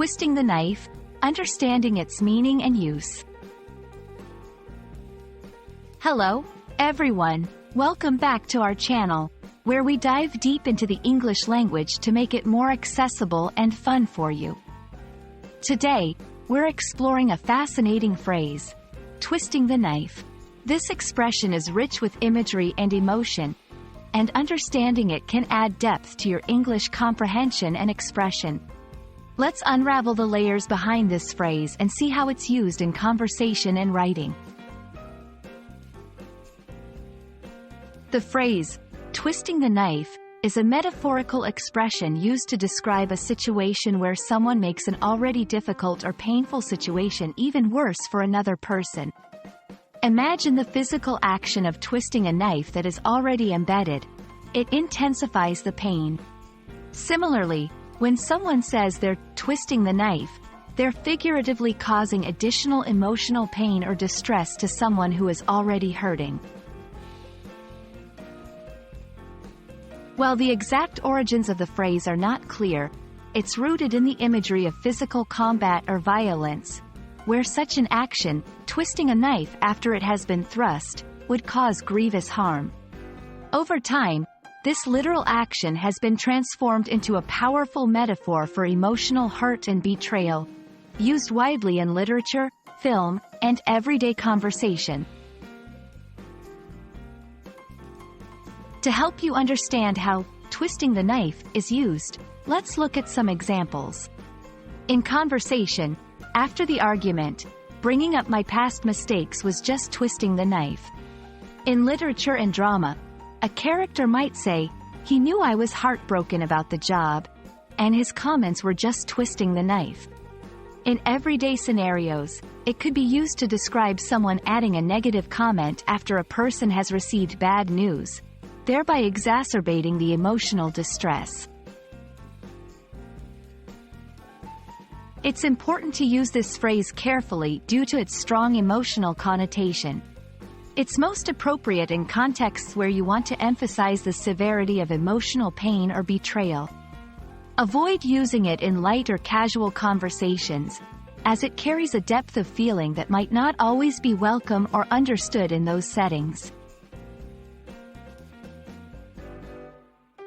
Twisting the knife, understanding its meaning and use. Hello, everyone. Welcome back to our channel, where we dive deep into the English language to make it more accessible and fun for you. Today, we're exploring a fascinating phrase, twisting the knife. This expression is rich with imagery and emotion, and understanding it can add depth to your English comprehension and expression. Let's unravel the layers behind this phrase and see how it's used in conversation and writing. The phrase, twisting the knife, is a metaphorical expression used to describe a situation where someone makes an already difficult or painful situation even worse for another person. Imagine the physical action of twisting a knife that is already embedded. It intensifies the pain. Similarly, when someone says they're twisting the knife, they're figuratively causing additional emotional pain or distress to someone who is already hurting. While the exact origins of the phrase are not clear, it's rooted in the imagery of physical combat or violence, where such an action, twisting a knife after it has been thrust, would cause grievous harm. Over time, this literal action has been transformed into a powerful metaphor for emotional hurt and betrayal, used widely in literature, film, and everyday conversation. To help you understand how twisting the knife is used, let's look at some examples. In conversation, after the argument, bringing up my past mistakes was just twisting the knife. In literature and drama, a character might say, he knew I was heartbroken about the job, and his comments were just twisting the knife. In everyday scenarios, it could be used to describe someone adding a negative comment after a person has received bad news, thereby exacerbating the emotional distress. It's important to use this phrase carefully due to its strong emotional connotation. It's most appropriate in contexts where you want to emphasize the severity of emotional pain or betrayal. Avoid using it in light or casual conversations, as it carries a depth of feeling that might not always be welcome or understood in those settings.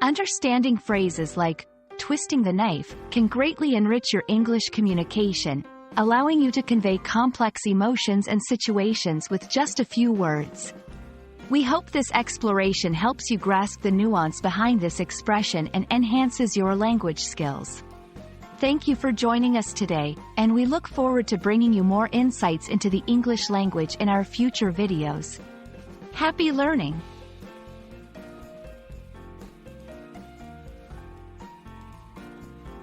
Understanding phrases like twisting the knife can greatly enrich your English communication, allowing you to convey complex emotions and situations with just a few words. We hope this exploration helps you grasp the nuance behind this expression and enhances your language skills. Thank you for joining us today, and we look forward to bringing you more insights into the English language in our future videos. Happy learning!